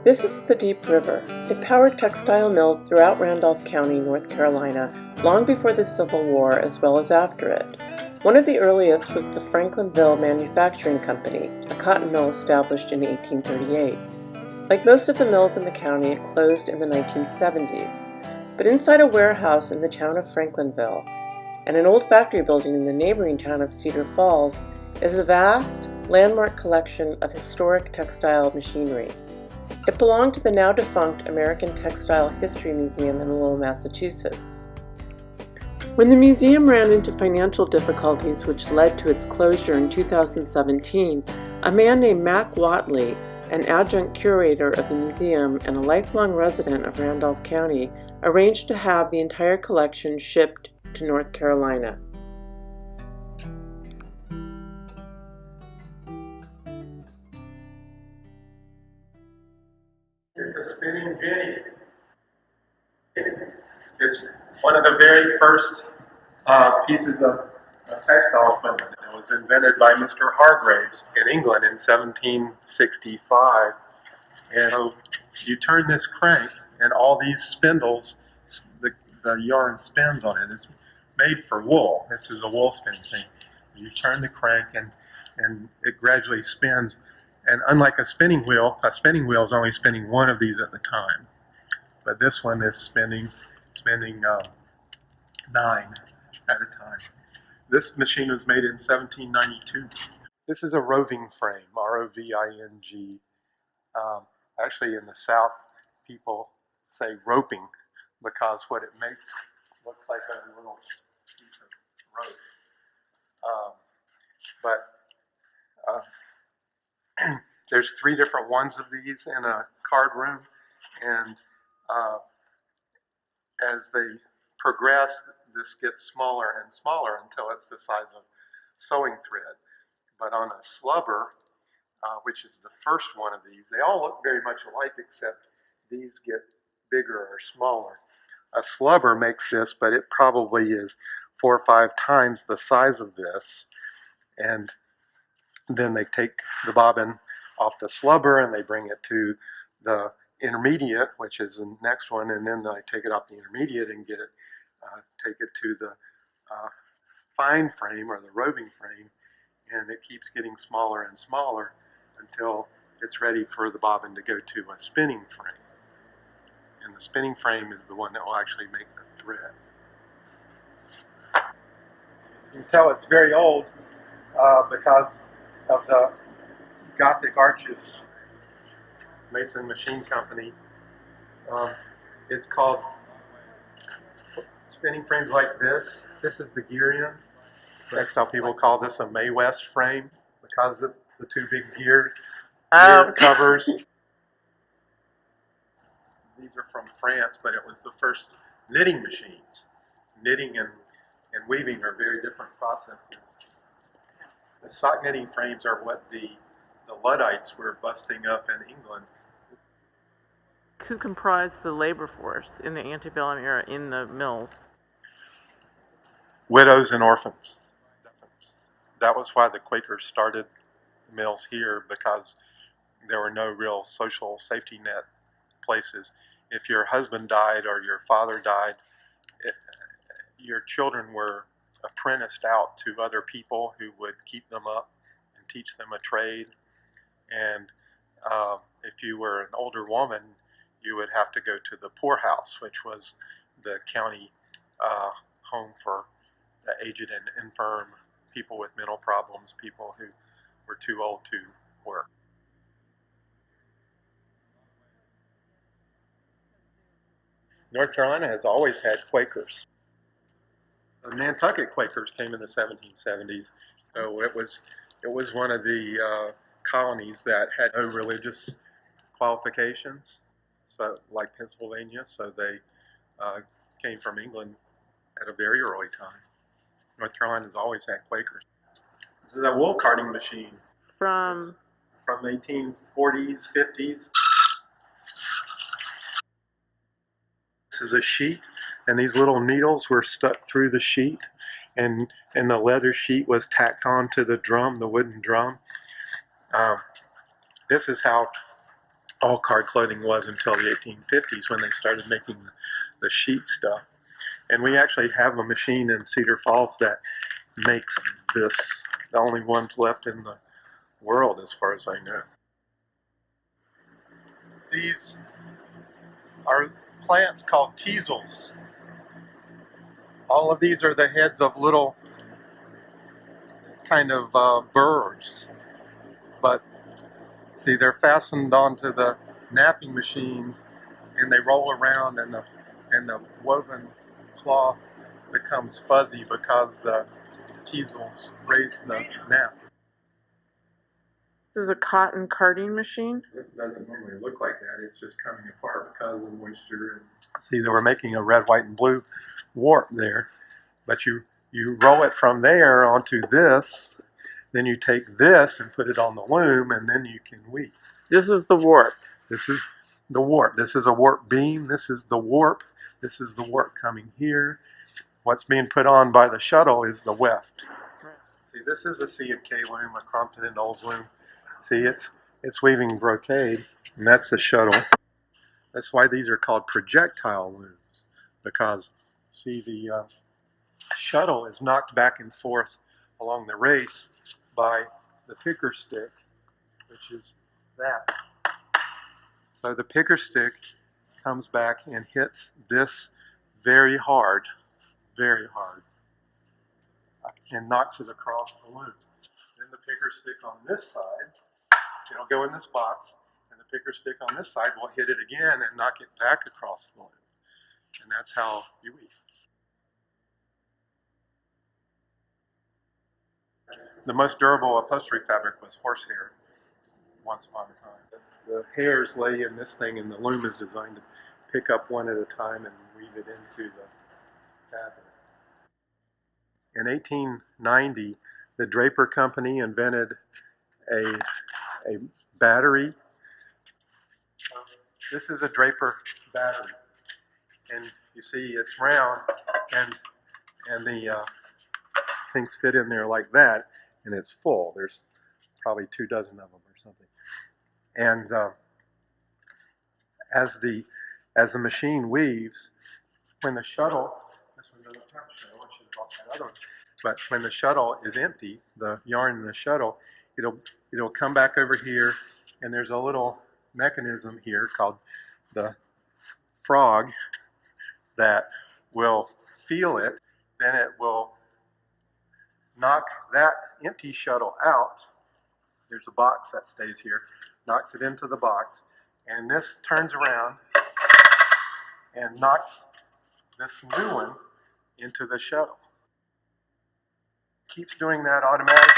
This is the Deep River. It powered textile mills throughout Randolph County, North Carolina, long before the Civil War as well as after it. One of the earliest was the Franklinville Manufacturing Company, a cotton mill established in 1838. Like most of the mills in the county, it closed in the 1970s. But inside a warehouse in the town of Franklinville and an old factory building in the neighboring town of Cedar Falls is a vast, landmark collection of historic textile machinery. It belonged to the now defunct American Textile History Museum in Lowell, Massachusetts. When the museum ran into financial difficulties which led to its closure in 2017, a man named Mac Watley, an adjunct curator of the museum and a lifelong resident of Randolph County, arranged to have the entire collection shipped to North Carolina. It's a spinning jenny. It's one of the very first pieces of textile equipment. It was invented by Mr. Hargraves in England in 1765. And so you turn this crank, and all these spindles, the yarn spins on it. It's made for wool. This is a wool spinning thing. You turn the crank, and it gradually spins. And unlike a spinning wheel is only spinning one of these at a time. But this one is spinning 9 at a time. This machine was made in 1792. This is a roving frame, R-O-V-I-N-G. Actually, in the South, people say roping because what it makes looks like a little piece of rope. There's 3 different ones of these in a card room, and as they progress, this gets smaller and smaller until it's the size of sewing thread. But on a slubber, which is the first one of these, they all look very much alike except these get bigger or smaller. A slubber makes this, but it probably is 4 or 5 times the size of this, and then they take the bobbin off the slubber and they bring it to the intermediate, which is the next one, and then I take it off the intermediate and take it to the fine frame or the roving frame, and it keeps getting smaller and smaller until it's ready for the bobbin to go to a spinning frame. And the spinning frame is the one that will actually make the thread. You can tell it's very old because of the Gothic arches. Mason Machine Company. It's called spinning frames like this. This is the Gearian. Textile people call this a Mae West frame because of the 2 big gear covers. These are from France, but it was the first knitting machines. Knitting and weaving are very different processes. The sock knitting frames are what the Luddites were busting up in England. Who comprised the labor force in the antebellum era in the mills? Widows and orphans. That was why the Quakers started the mills here, because there were no real social safety net places. If your husband died or your father died, your children were apprenticed out to other people who would keep them up and teach them a trade. And if you were an older woman, you would have to go to the poorhouse, which was the county home for the aged and infirm, people with mental problems, people who were too old to work. North Carolina has always had Quakers. The Nantucket Quakers came in the 1770s, so it was one of the colonies that had no religious qualifications, so like Pennsylvania. So they came from England at a very early time. North Carolina's always had Quakers. This is a wool carding machine From 1840s, 50s. This is a sheet, and these little needles were stuck through the sheet, and the leather sheet was tacked onto the drum, the wooden drum. This is how all card clothing was until the 1850s when they started making the sheet stuff. And we actually have a machine in Cedar Falls that makes this, the only ones left in the world as far as I know. These are plants called teasels. All of these are the heads of little kind of birds, but see, they're fastened onto the napping machines, and they roll around, and the woven cloth becomes fuzzy because the teasels raise the nap. This is a cotton carding machine. It doesn't normally look like that. It's just coming apart because of moisture. See, they were making a red, white, and blue warp there, but you roll it from there onto this. Then you take this and put it on the loom, and then you can weave. This is the warp. This is the warp. This is a warp beam. This is the warp. This is the warp coming here. What's being put on by the shuttle is the weft. See, this is a C&K loom, a Crompton and Knowles loom. See, it's weaving brocade, and that's the shuttle. That's why these are called projectile looms, because see, the shuttle is knocked back and forth along the race by the picker stick, which is that. So the picker stick comes back and hits this very hard, and knocks it across the loom. Then the picker stick on this side, it'll go in this box, and the picker stick on this side will hit it again and knock it back across the loom. And that's how you weave. The most durable upholstery fabric was horsehair once upon a time. The hairs lay in this thing, and the loom is designed to pick up one at a time and weave it into the fabric. In 1890, the Draper Company invented a battery. This is a Draper battery, and you see it's round, and the things fit in there like that, and it's full. There's probably 24 of them or something. And as the machine weaves, when the shuttle, this one doesn't have a shuttle, I should have bought that other one. But when the shuttle is empty, the yarn in the shuttle, it'll come back over here, and there's a little mechanism here called the frog that will feel it. Then it will knock that empty shuttle out. There's a box that stays here, knocks it into the box, and this turns around and knocks this new one into the shuttle. Keeps doing that automatically,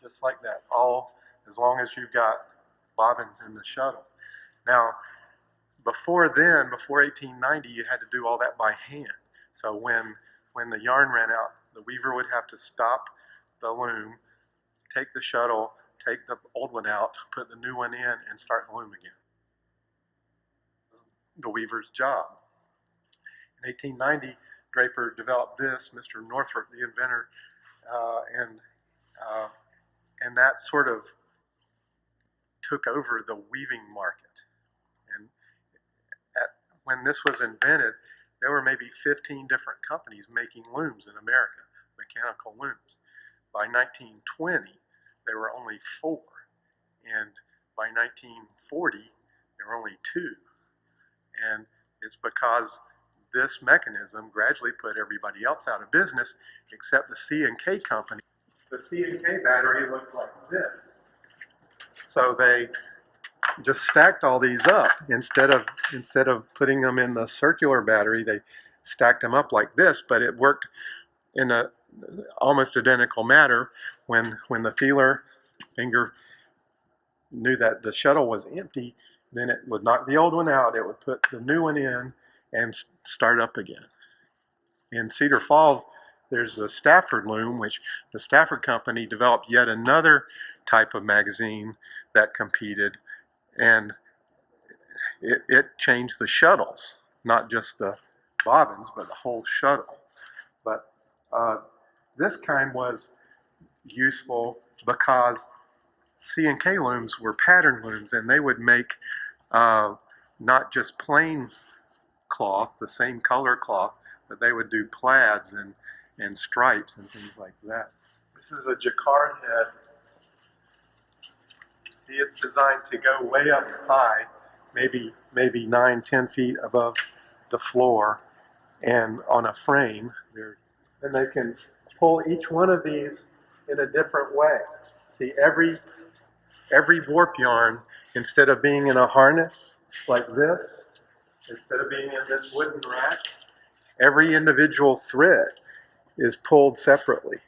just like that, all as long as you've got bobbins in the shuttle. Now, before then, before 1890, you had to do all that by hand. So when the yarn ran out, the weaver would have to stop the loom, take the shuttle, take the old one out, put the new one in, and start the loom again. The weaver's job. In 1890, Draper developed this, Mr. Northrop, the inventor, and that sort of took over the weaving market. And when this was invented, there were maybe 15 different companies making looms in America, mechanical looms. By 1920, there were only 4, and by 1940, there were only 2. And it's because this mechanism gradually put everybody else out of business except the C&K company. The C&K battery looked like this. So they just stacked all these up. Instead of putting them in the circular battery, they stacked them up like this, but it worked in a almost identical manner. When the feeler finger knew that the shuttle was empty, then it would knock the old one out, it would put the new one in, and start up again. In Cedar Falls, there's the Stafford loom, which the Stafford company developed yet another type of magazine that competed, and it changed the shuttles, not just the bobbins, but the whole shuttle. But this kind was useful because C&K looms were pattern looms, and they would make not just plain cloth, the same color cloth, but they would do plaids and stripes and things like that. This is a jacquard head. See, it's designed to go way up high, maybe 9-10 feet above the floor, and on a frame. And they can pull each one of these in a different way. See, every warp yarn, instead of being in a harness like this, instead of being in this wooden rack, every individual thread is pulled separately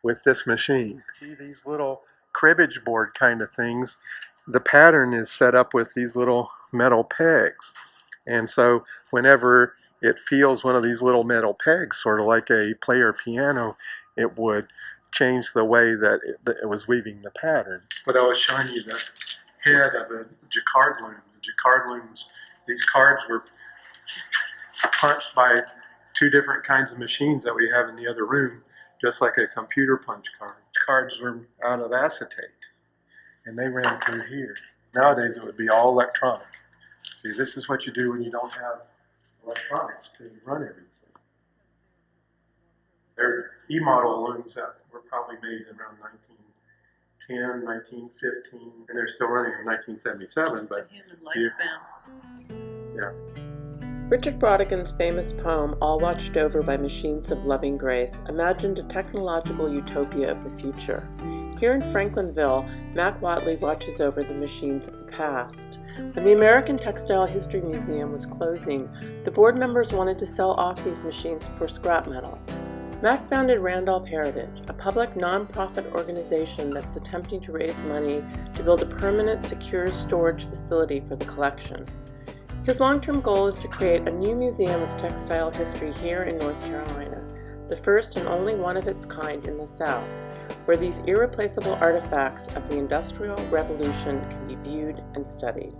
with this machine. See these little cribbage board kind of things? The pattern is set up with these little metal pegs. And so whenever it feels one of these little metal pegs, sort of like a player piano, it would change the way that it was weaving the pattern. But I was showing you the head of a jacquard loom. The jacquard looms, these cards were punched by 2 different kinds of machines that we have in the other room, just like a computer punch card. Cards were out of acetate, and they ran through here. Nowadays it would be all electronic. See, this is what you do when you don't have electronics to run everything. They're E-model looms that were probably made around 1910, 1915, and they're still running in 1977, but human lifespan. Yeah. Richard Brautigan's famous poem, All Watched Over by Machines of Loving Grace, imagined a technological utopia of the future. Here in Franklinville, Mac Watley watches over the machines of the past. When the American Textile History Museum was closing, the board members wanted to sell off these machines for scrap metal. Mac founded Randolph Heritage, a public non-profit organization that's attempting to raise money to build a permanent, secure storage facility for the collection. His long-term goal is to create a new museum of textile history here in North Carolina, the first and only one of its kind in the South, where these irreplaceable artifacts of the Industrial Revolution can be viewed and studied.